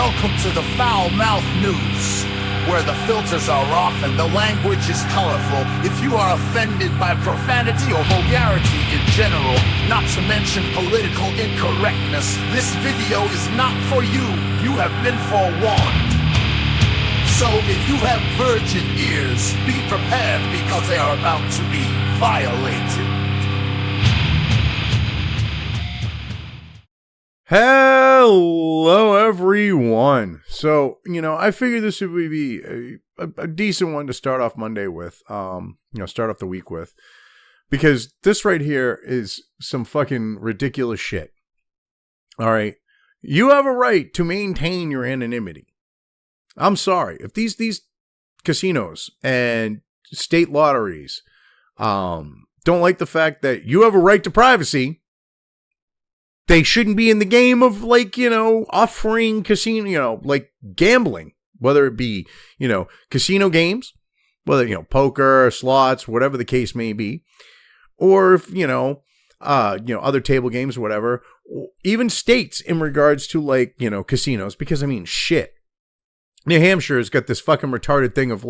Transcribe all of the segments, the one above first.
Welcome to the Foul Mouth News, where the filters are off and the language is colorful. If you are offended by profanity or vulgarity in general, not to mention political incorrectness, this video is not for you. You have been forewarned. So if you have virgin ears, be prepared because they are about to be violated. Hello, everyone. So, I figured this would be a decent one to start off Monday with, start off the week with, because this right here is some fucking ridiculous shit. All right. You have a right to maintain your anonymity. I'm sorry. If these casinos and state lotteries, don't like the fact that you have a right to privacy, they shouldn't be in the game of offering casino, gambling, whether it be, casino games, whether, poker, slots, whatever the case may be, or if, other table games, whatever, even states in regards to casinos, because shit. New Hampshire has got this fucking retarded thing of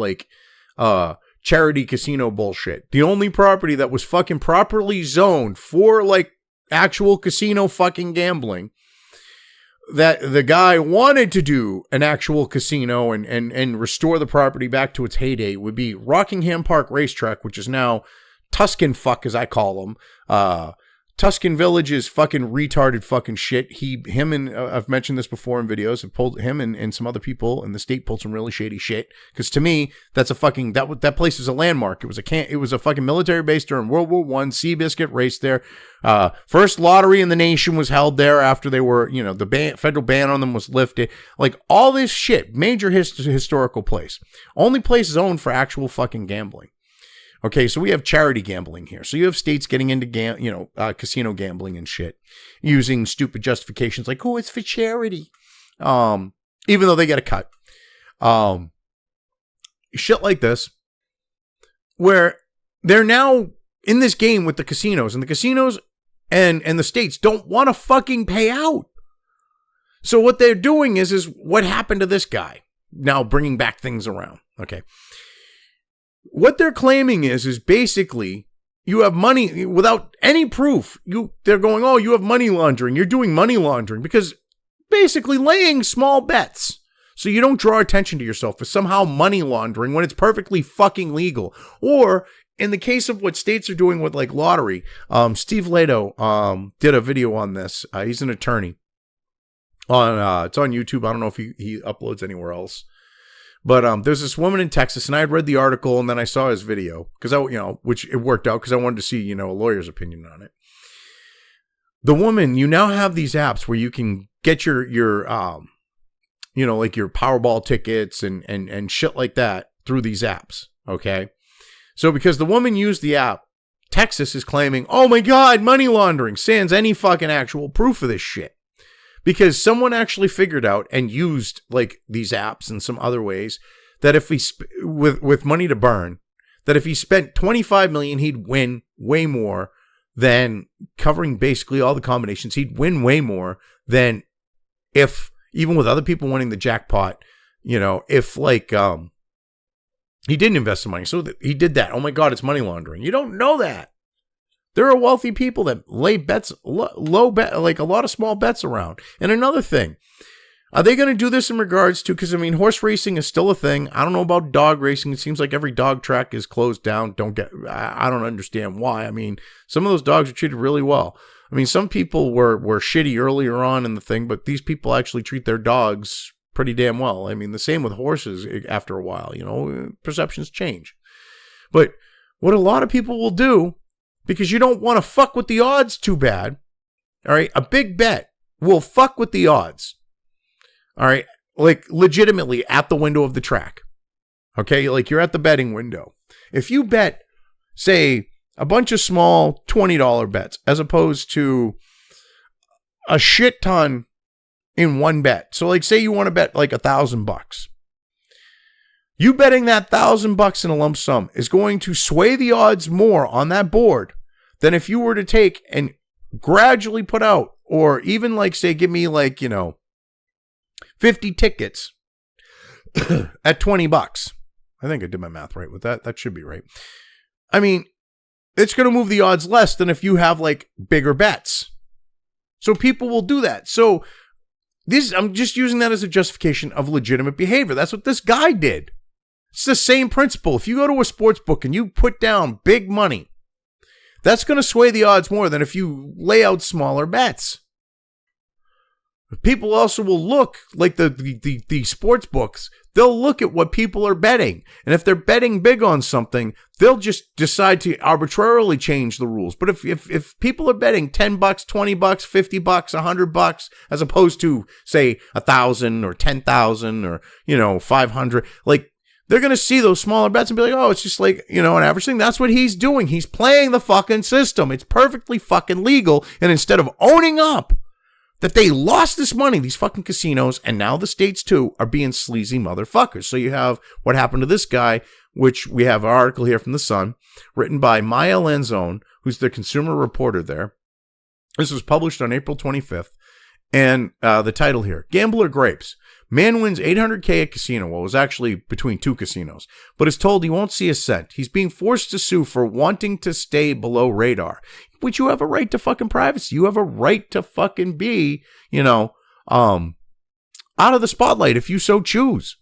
charity casino bullshit. The only property that was fucking properly zoned for actual casino fucking gambling, that the guy wanted to do an actual casino and restore the property back to its heyday, would be Rockingham Park Racetrack, which is now Tuscan fuck, as I call them. Tuscan Village is fucking retarded fucking shit. I've mentioned this before in videos, have pulled him and some other people in the state pulled some really shady shit. Because to me, that's a fucking, that place is a landmark. It was a fucking military base during World War I. Seabiscuit raced there. First lottery in the nation was held there after they were, the federal ban on them was lifted. All this shit, major historical place. Only place zoned for actual fucking gambling. Okay, so we have charity gambling here. So you have states getting into casino gambling and shit, using stupid justifications like, oh, it's for charity, even though they get a cut. Shit like this, where they're now in this game with the casinos, and the casinos and the states don't want to fucking pay out. So what they're doing is what happened to this guy. Now bringing back things around. Okay. What they're claiming is basically you have money without any proof. They're going, oh, you have money laundering. You're doing money laundering because basically laying small bets so you don't draw attention to yourself for somehow money laundering when it's perfectly fucking legal. Or in the case of what states are doing with lottery, Steve Leto did a video on this. He's an attorney. It's on YouTube. I don't know if he uploads anywhere else. But there's this woman in Texas, and I had read the article, and then I saw his video, because which it worked out, because I wanted to see, a lawyer's opinion on it. The woman, you now have these apps where you can get your your Powerball tickets and shit like that through these apps, okay? So because the woman used the app, Texas is claiming, oh my God, money laundering, sans any fucking actual proof of this shit. Because someone actually figured out and used these apps and some other ways that if he with money to burn, that if he spent $25 million, he'd win way more than covering basically all the combinations. He'd win way more than if even with other people winning the jackpot, if he didn't invest the money. So he did that. Oh my God, it's money laundering. You don't know that. There are wealthy people that lay bets, low bet, a lot of small bets around. And another thing, are they going to do this in regards to, because horse racing is still a thing. I don't know about dog racing. It seems like every dog track is closed down. I don't understand why. Some of those dogs are treated really well. Some people were shitty earlier on in the thing, but these people actually treat their dogs pretty damn well. The same with horses after a while, perceptions change. But what a lot of people will do, because you don't want to fuck with the odds too bad. All right. A big bet will fuck with the odds. All right. Legitimately at the window of the track. Okay. You're at the betting window. If you bet, say, a bunch of small $20 bets as opposed to a shit ton in one bet. So say you want to bet $1,000. You betting that $1,000 in a lump sum is going to sway the odds more on that board than if you were to take and gradually put out, or even say, give me 50 tickets at $20. I think I did my math right with that. That should be right. I mean, it's going to move the odds less than if you have like bigger bets. So people will do that. So I'm just using that as a justification of legitimate behavior. That's what this guy did. It's the same principle. If you go to a sports book and you put down big money, that's going to sway the odds more than if you lay out smaller bets. People also will look like the sports books. They'll look at what people are betting. And if they're betting big on something, they'll just decide to arbitrarily change the rules. But if people are betting $10, $20, $50, $100, as opposed to, say, 1,000 or 10,000 or, 500, like, they're going to see those smaller bets and be like, oh, it's just like, an average thing. That's what he's doing. He's playing the fucking system. It's perfectly fucking legal. And instead of owning up that they lost this money, these fucking casinos, and now the states too, are being sleazy motherfuckers. So you have what happened to this guy, which we have an article here from The Sun, written by Maya Lanzone, who's the consumer reporter there. This was published on April 25th. And the title here, Gambler Grapes. Man wins $800K at casino. Well, it was actually between two casinos, but is told he won't see a cent. He's being forced to sue for wanting to stay below radar, which you have a right to fucking privacy. You have a right to fucking be, out of the spotlight if you so choose.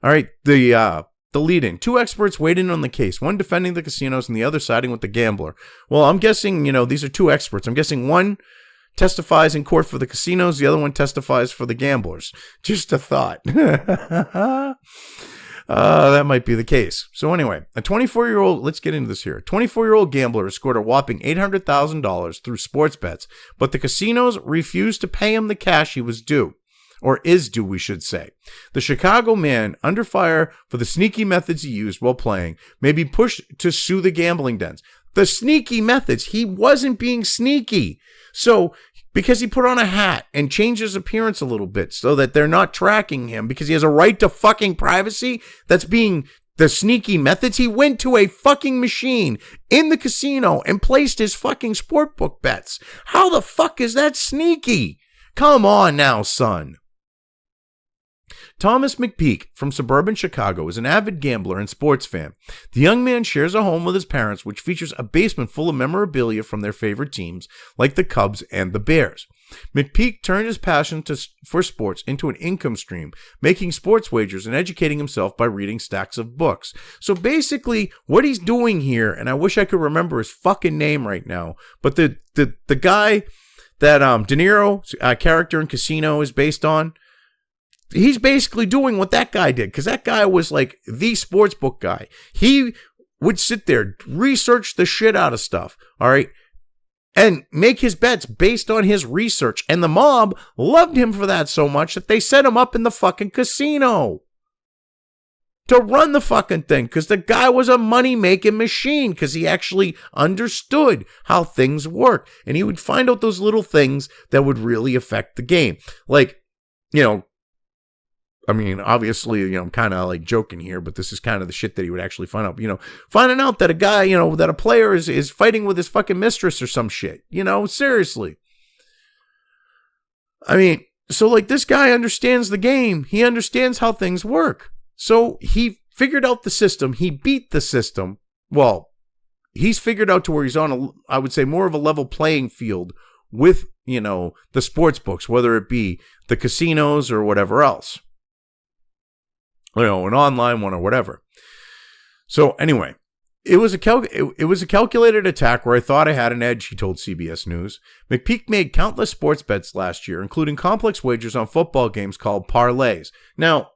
All right. The lead-in. Two experts weighed in on the case, one defending the casinos and the other siding with the gambler. Well, I'm guessing, these are two experts. I'm guessing one testifies in court for the casinos, the other one testifies for the gamblers. Just a thought. That might be the case. So anyway, a 24-year-old, let's get into this here. A 24-year-old gambler has scored a whopping $800,000 through sports bets, but the casinos refused to pay him the cash he was due. Or is due, we should say. The Chicago man, under fire for the sneaky methods he used while playing, may be pushed to sue the gambling dens. The sneaky methods. He wasn't being sneaky. So, because he put on a hat and changed his appearance a little bit so that they're not tracking him because he has a right to fucking privacy, that's being the sneaky methods. He went to a fucking machine in the casino and placed his fucking sportbook bets. How the fuck is that sneaky? Come on now, son. Thomas McPeak from suburban Chicago is an avid gambler and sports fan. The young man shares a home with his parents, which features a basement full of memorabilia from their favorite teams, like the Cubs and the Bears. McPeak turned his passion for sports into an income stream, making sports wagers and educating himself by reading stacks of books. So basically, what he's doing here, and I wish I could remember his fucking name right now, but the guy that De Niro character in Casino is based on, he's basically doing what that guy did, because that guy was like the sportsbook guy. He would sit there, research the shit out of stuff, all right, and make his bets based on his research. And the mob loved him for that so much that they set him up in the fucking casino to run the fucking thing, because the guy was a money-making machine, because he actually understood how things work. And he would find out those little things that would really affect the game. Like, I mean, obviously, I'm kind of like joking here, but this is kind of the shit that he would actually find out. Finding out that a guy, that a player is fighting with his fucking mistress or some shit. Seriously. I mean, so like this guy understands the game. He understands how things work. So he figured out the system. He beat the system. Well, he's figured out to where he's on, I would say, more of a level playing field with, the sports books, whether it be the casinos or whatever else. An online one or whatever. So anyway, it was a calculated attack where I thought I had an edge, he told CBS News. McPeak made countless sports bets last year, including complex wagers on football games called parlays. Now,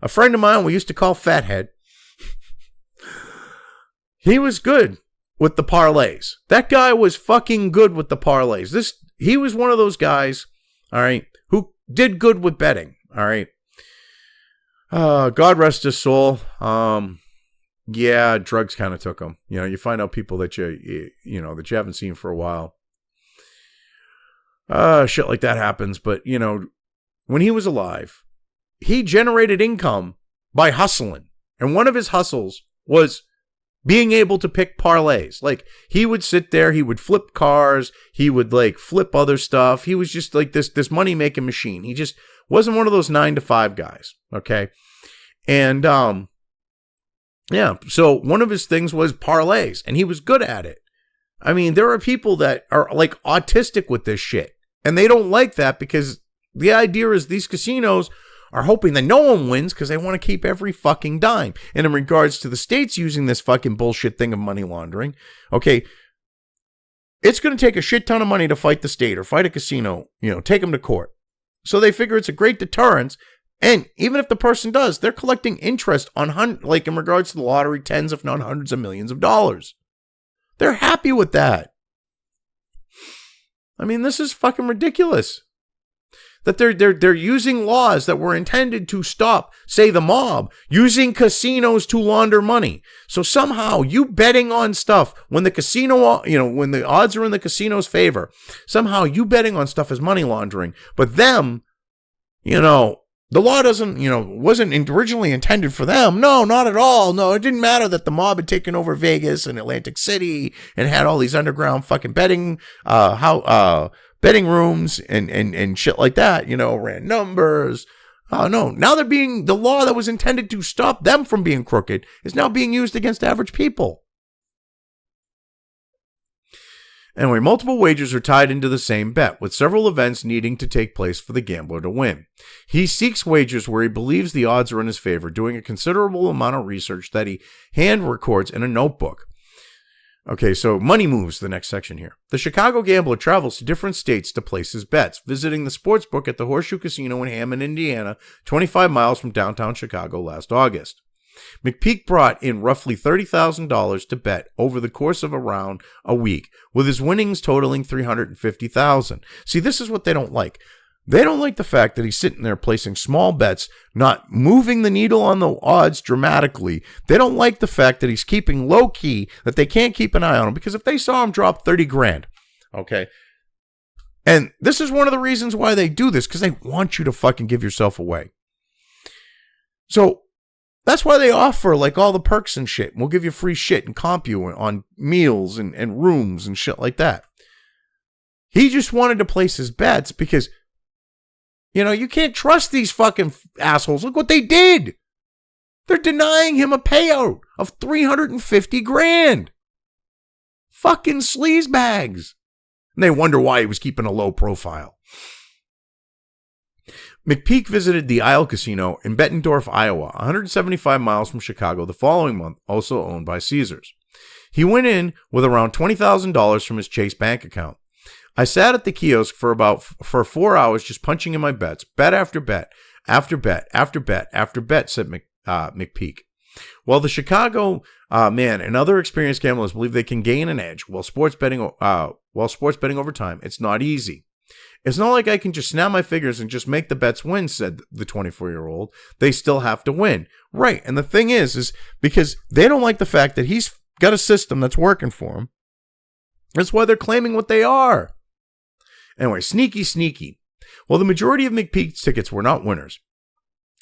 a friend of mine we used to call Fathead, he was good with the parlays. That guy was fucking good with the parlays. He was one of those guys, all right, who did good with betting, all right. God rest his soul. Yeah, drugs kind of took him. You find out people that that you haven't seen for a while. Shit like that happens. But, when he was alive, he generated income by hustling. And one of his hustles was being able to pick parlays. Like, he would sit there, he would flip cars, he would like flip other stuff. He was just like this money-making machine. He just wasn't one of those 9-to-5 guys, okay? And yeah, so one of his things was parlays, and he was good at it. I mean, there are people that are like autistic with this shit, and they don't like that because the idea is these casinos are hoping that no one wins because they want to keep every fucking dime. And in regards to the states using this fucking bullshit thing of money laundering, okay, it's going to take a shit ton of money to fight the state or fight a casino, take them to court. So they figure it's a great deterrence. And even if the person does, they're collecting interest on, like in regards to the lottery, tens if not hundreds of millions of dollars. They're happy with that. I mean, this is fucking ridiculous. That they're using laws that were intended to stop, say, the mob, using casinos to launder money. So somehow you betting on stuff when the casino, when the odds are in the casino's favor, somehow you betting on stuff is money laundering. But them, the law wasn't originally intended for them. No, not at all. No, it didn't matter that the mob had taken over Vegas and Atlantic City and had all these underground fucking betting rooms and shit like that, ran numbers. No, now the law that was intended to stop them from being crooked is now being used against average people. Anyway, multiple wagers are tied into the same bet, with several events needing to take place for the gambler to win. He seeks wagers where he believes the odds are in his favor, doing a considerable amount of research that he hand records in a notebook. Okay, so money moves, the next section here. The Chicago gambler travels to different states to place his bets, visiting the sports book at the Horseshoe Casino in Hammond, Indiana, 25 miles from downtown Chicago last August. McPeak brought in roughly $30,000 to bet over the course of around a week, with his winnings totaling $350,000. See, this is what they don't like. They don't like the fact that he's sitting there placing small bets, not moving the needle on the odds dramatically. They don't like the fact that he's keeping low key, that they can't keep an eye on him, because if they saw him drop 30 grand, okay, and this is one of the reasons why they do this, because they want you to fucking give yourself away. So that's why they offer like all the perks and shit. We'll give you free shit and comp you on meals and rooms and shit like that. He just wanted to place his bets because, you can't trust these fucking assholes. Look what they did. They're denying him a payout of $350 grand. Fucking sleazebags. And they wonder why he was keeping a low profile. McPeak visited the Isle Casino in Bettendorf, Iowa, 175 miles from Chicago the following month, also owned by Caesars. He went in with around $20,000 from his Chase bank account. I sat at the kiosk for 4 hours just punching in my bets, bet after bet, after bet, after bet, after bet, said McPeak. While the Chicago man and other experienced gamblers believe they can gain an edge while sports betting over time, it's not easy. It's not like I can just snap my fingers and just make the bets win, said the 24-year-old. They still have to win. Right. And the thing is because they don't like the fact that he's got a system that's working for him. That's why they're claiming what they are. Anyway, sneaky. Well, the majority of McPeak's tickets were not winners.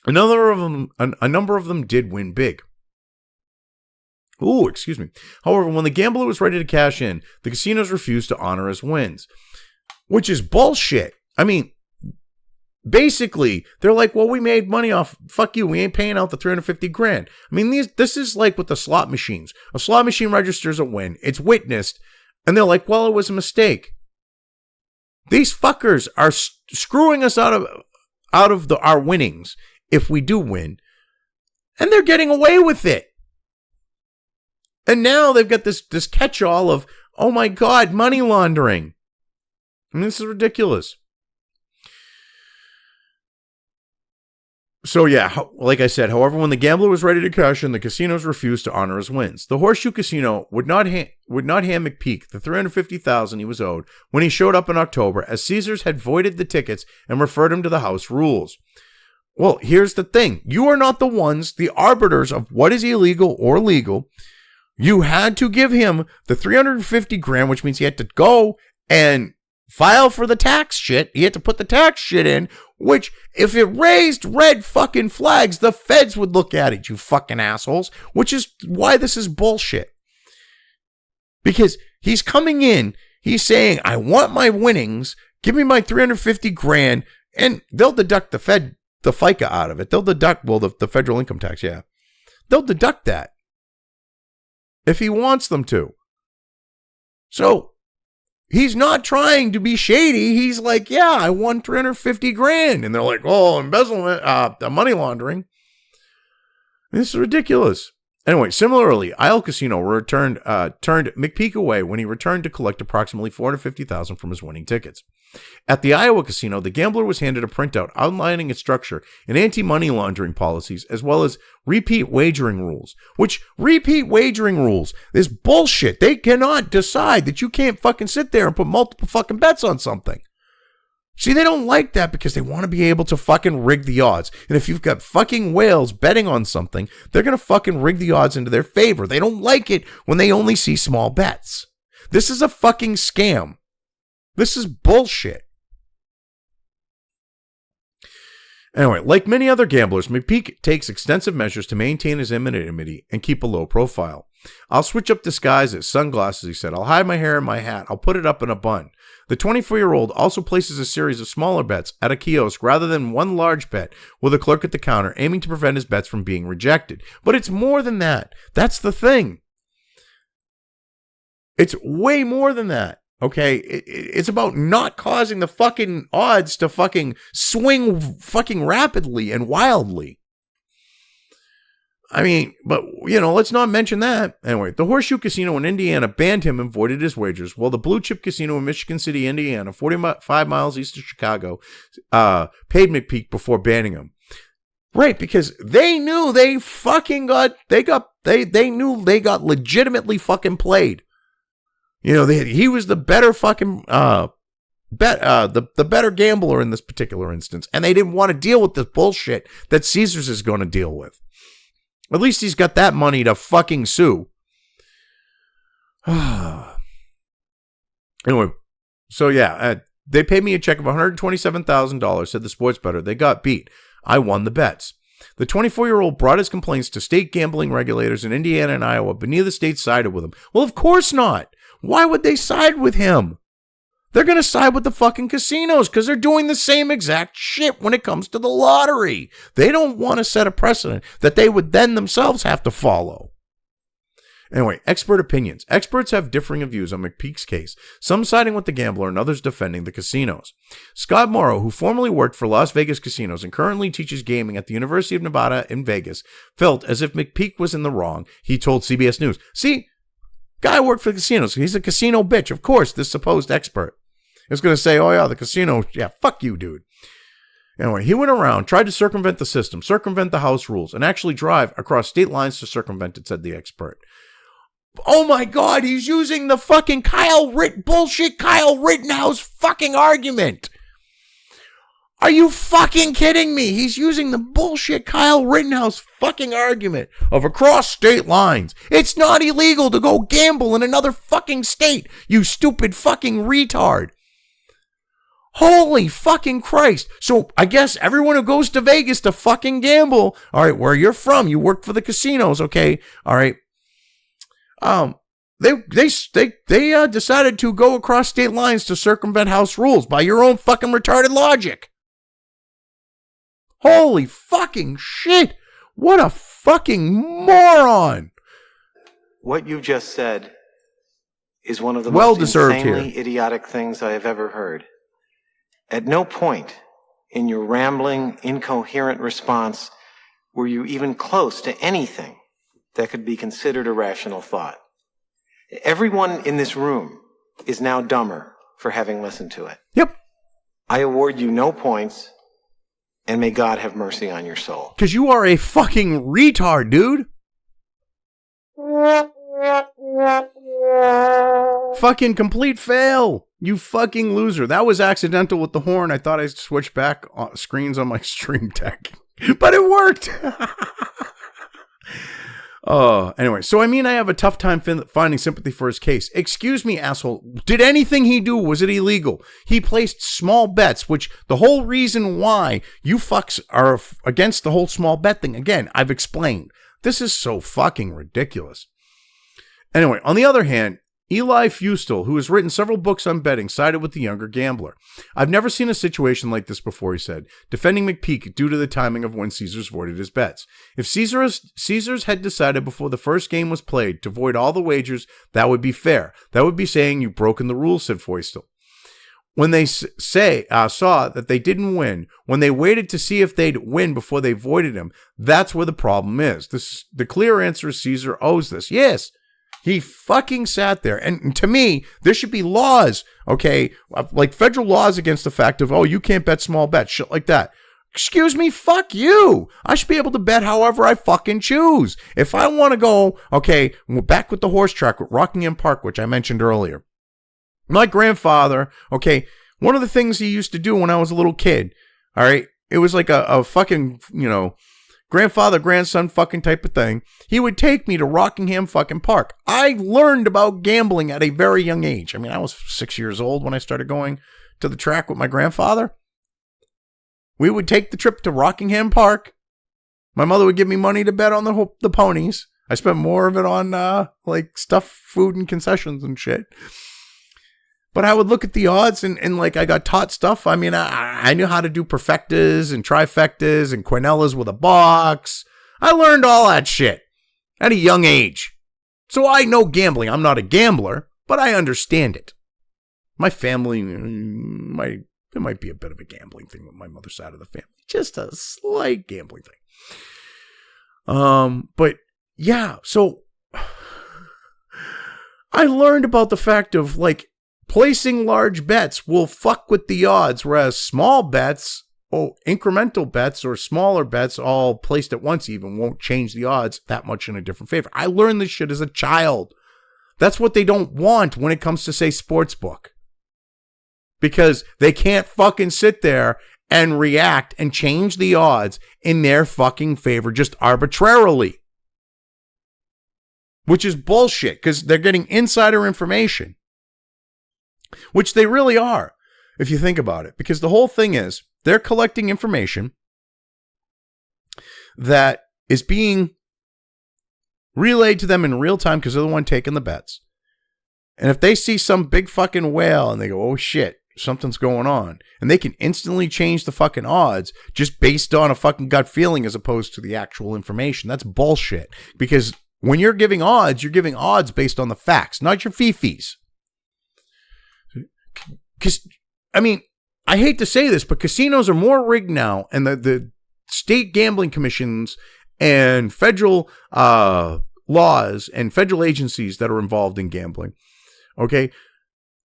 A number of them did win big. Excuse me. However, when the gambler was ready to cash in, the casinos refused to honor his wins. Which is bullshit. I mean, basically, they're like, well, we made money off. Fuck you. We ain't paying out the $350 grand. I mean, this is like with the slot machines. A slot machine registers a win. It's witnessed. And they're like, well, it was a mistake. These fuckers are screwing us out of our winnings if we do win. And they're getting away with it. And now they've got this catch-all of, oh my God, money laundering. I mean, this is ridiculous. So yeah, like I said, however, when the gambler was ready to cash in, the casinos refused to honor his wins. The Horseshoe Casino would not hand McPeak the $350,000 he was owed when he showed up in October, as Caesars had voided the tickets and referred him to the house rules. Well, here's the thing. You are not the arbiters of what is illegal or legal. You had to give him the $350 grand, which means he had to go and file for the tax shit. He had to put the tax shit in, Which, if it raised red fucking flags, the feds would look at it, you fucking assholes. Which is why this is bullshit. Because he's coming in, he's saying, I want my winnings, give me my 350 grand, and they'll deduct the FICA out of it. They'll deduct, the federal income tax, yeah. They'll deduct that. If he wants them to. So, he's not trying to be shady. He's like, yeah, I won 350 grand. And they're like, oh, embezzlement, money laundering. This is ridiculous. Anyway, similarly, Isle Casino turned McPeak away when he returned to collect approximately $450,000 from his winning tickets. At the Iowa casino, the gambler was handed a printout outlining its structure and anti-money laundering policies, as well as repeat wagering rules. Which, repeat wagering rules is bullshit. They cannot decide that you can't fucking sit there and put multiple fucking bets on something. See, they don't like that because they want to be able to fucking rig the odds. And if you've got fucking whales betting on something, they're going to fucking rig the odds into their favor. They don't like it when they only see small bets. This is a fucking scam. This is bullshit. Anyway, like many other gamblers, McPeak takes extensive measures to maintain his anonymity and keep a low profile. I'll switch up disguises, sunglasses, he said. I'll hide my hair in my hat. I'll put it up in a bun. The 24-year-old also places a series of smaller bets at a kiosk rather than one large bet with a clerk at the counter, aiming to prevent his bets from being rejected. But it's more than that. That's the thing. It's way more than that. Okay, it's about not causing the fucking odds to fucking swing fucking rapidly and wildly. I mean, but, let's not mention that. Anyway, the Horseshoe Casino in Indiana banned him and voided his wagers, while the Blue Chip Casino in Michigan City, Indiana, 45 miles east of Chicago, paid McPeak before banning him. Right, because they knew they knew they got legitimately fucking played. He was the better fucking the better gambler in this particular instance, and they didn't want to deal with the bullshit that Caesars is going to deal with. At least he's got that money to fucking sue. Anyway, so yeah, they paid me a check of $127,000, said the sports bettor. They got beat. I won the bets. The 24-year-old brought his complaints to state gambling regulators in Indiana and Iowa, but neither state sided with him. Well, of course not. Why would they side with him? They're going to side with the fucking casinos because they're doing the same exact shit when it comes to the lottery. They don't want to set a precedent that they would then themselves have to follow. Anyway, expert opinions. Experts have differing views on McPeak's case, some siding with the gambler and others defending the casinos. Scott Morrow, who formerly worked for Las Vegas casinos and currently teaches gaming at the University of Nevada in Vegas, felt as if McPeak was in the wrong. He told CBS News, see, guy worked for the casinos. He's a casino bitch. Of course, this supposed expert is going to say, oh, yeah, the casino. Yeah, fuck you, dude. Anyway, he went around, tried to circumvent the system, circumvent the house rules, and actually drive across state lines to circumvent it, said the expert. Oh, my God, he's using the fucking Kyle Rittenhouse fucking argument. Are you fucking kidding me? He's using the bullshit Kyle Rittenhouse fucking argument of across state lines. It's not illegal to go gamble in another fucking state, you stupid fucking retard. Holy fucking Christ. So I guess everyone who goes to Vegas to fucking gamble, all right, where you're from, you work for the casinos, okay? All right. They decided to go across state lines to circumvent house rules by your own fucking retarded logic. Holy fucking shit. What a fucking moron. What you just said is one of the most insanely idiotic things I have ever heard. At no point in your rambling, incoherent response were you even close to anything that could be considered a rational thought. Everyone in this room is now dumber for having listened to it. Yep. I award you no points, and may God have mercy on your soul. Because you are a fucking retard, dude. Fucking complete fail. You fucking loser. That was accidental with the horn. I thought I switched back screens on my stream deck. But it worked. Anyway, so I have a tough time finding sympathy for his case. Excuse me, asshole. Did anything he do, was it illegal? He placed small bets, which the whole reason why you fucks are against the whole small bet thing. Again, I've explained. This is so fucking ridiculous. Anyway, on the other hand, Eli Fustel, who has written several books on betting, sided with the younger gambler. I've never seen a situation like this before, he said, defending McPeak due to the timing of when Caesars voided his bets. If Caesars had decided before the first game was played to void all the wagers, that would be fair. That would be saying you've broken the rules, said Fustel. When they saw that they didn't win, when they waited to see if they'd win before they voided him, that's where the problem is. The clear answer is Caesar owes this. Yes. He fucking sat there. And to me, there should be laws, okay, like federal laws against the fact of, you can't bet small bets, shit like that. Excuse me, fuck you. I should be able to bet however I fucking choose. If I want to go, okay, we're back with the horse track with Rockingham Park, which I mentioned earlier. My grandfather, okay, one of the things he used to do when I was a little kid, all right, it was like a fucking, grandfather, grandson fucking type of thing. He would take me to Rockingham fucking Park. I learned about gambling at a very young age. I was 6 years old when I started going to the track with my grandfather. We would take the trip to Rockingham Park. My mother would give me money to bet on the ponies. I spent more of it on like stuff, food, and concessions and shit. But I would look at the odds and like I got taught stuff. I knew how to do perfectas and trifectas and quinellas with a box. I learned all that shit at a young age. So I know gambling. I'm not a gambler, but I understand it. My family, it might be a bit of a gambling thing with my mother's side of the family. Just a slight gambling thing. But yeah, so I learned about the fact of like, placing large bets will fuck with the odds, whereas small bets, incremental bets or smaller bets all placed at once even won't change the odds that much in a different favor. I learned this shit as a child. That's what they don't want when it comes to, say, sportsbook. Because they can't fucking sit there and react and change the odds in their fucking favor just arbitrarily. Which is bullshit because they're getting insider information. Which they really are, if you think about it. Because the whole thing is, they're collecting information that is being relayed to them in real time because they're the one taking the bets. And if they see some big fucking whale and they go, oh shit, something's going on, and they can instantly change the fucking odds just based on a fucking gut feeling as opposed to the actual information. That's bullshit. Because when you're giving odds based on the facts, not your fifis. Because, I hate to say this, but casinos are more rigged now, and the state gambling commissions and federal laws and federal agencies that are involved in gambling, okay,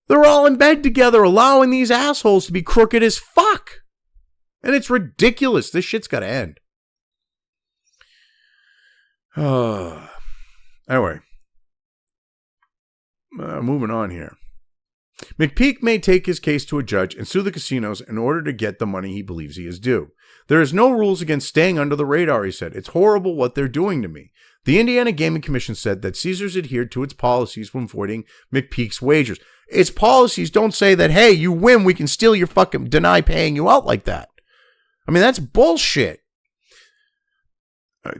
they're all in bed together, allowing these assholes to be crooked as fuck. And it's ridiculous. This shit's got to end. Anyway, moving on here. McPeak may take his case to a judge and sue the casinos in order to get the money he believes he is due. There is no rules against staying under the radar, he said. It's horrible what they're doing to me. The Indiana Gaming Commission said that Caesars adhered to its policies when voiding McPeak's wagers. Its policies don't say that, hey, you win, we can steal your fucking, deny paying you out like that. That's bullshit.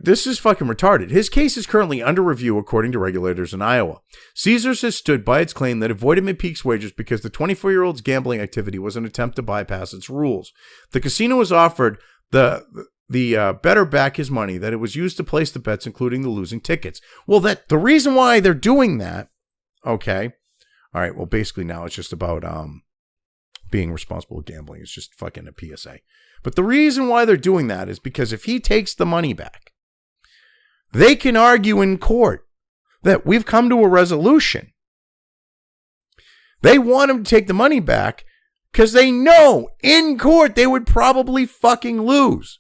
This is fucking retarded. His case is currently under review according to regulators in Iowa. Caesars has stood by its claim that it voided McPeak's wagers because the 24-year-old's gambling activity was an attempt to bypass its rules. The casino was offered the better back his money that it was used to place the bets, including the losing tickets. Well, the reason why they're doing that, okay, all right, well, basically now it's just about being responsible with gambling. It's just fucking a PSA. But the reason why they're doing that is because if he takes the money back, they can argue in court that we've come to a resolution. They want him to take the money back because they know in court they would probably fucking lose.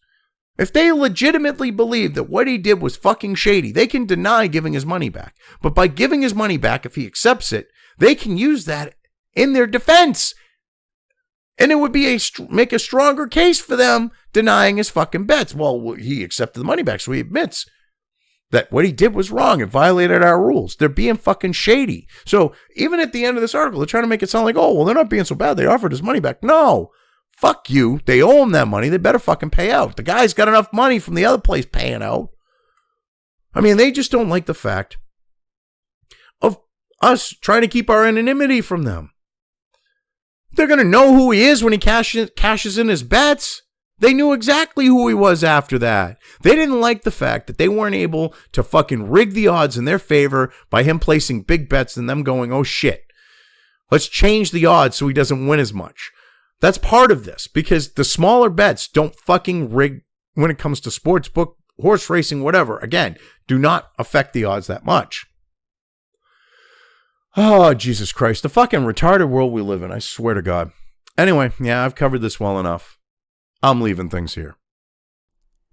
If they legitimately believe that what he did was fucking shady, they can deny giving his money back. But by giving his money back, if he accepts it, they can use that in their defense. And it would be make a stronger case for them denying his fucking bets. Well, he accepted the money back, so he admits that what he did was wrong. It violated our rules. They're being fucking shady. So even at the end of this article, they're trying to make it sound like, oh, well, they're not being so bad. They offered his money back. No, fuck you. They owe him that money. They better fucking pay out. The guy's got enough money from the other place paying out. I mean, they just don't like the fact of us trying to keep our anonymity from them. They're going to know who he is when he cashes in his bets. They knew exactly who he was after that. They didn't like the fact that they weren't able to fucking rig the odds in their favor by him placing big bets and them going, oh shit, let's change the odds so he doesn't win as much. That's part of this because the smaller bets don't fucking rig when it comes to sports book, horse racing, whatever. Again, do not affect the odds that much. Oh, Jesus Christ. The fucking retarded world we live in. I swear to God. Anyway, yeah, I've covered this well enough. I'm leaving things here.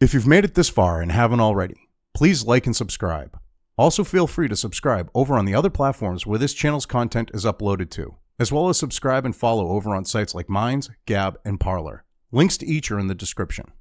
If you've made it this far and haven't already, please like and subscribe. Also feel free to subscribe over on the other platforms where this channel's content is uploaded to, as well as subscribe and follow over on sites like Minds, Gab, and Parler. Links to each are in the description.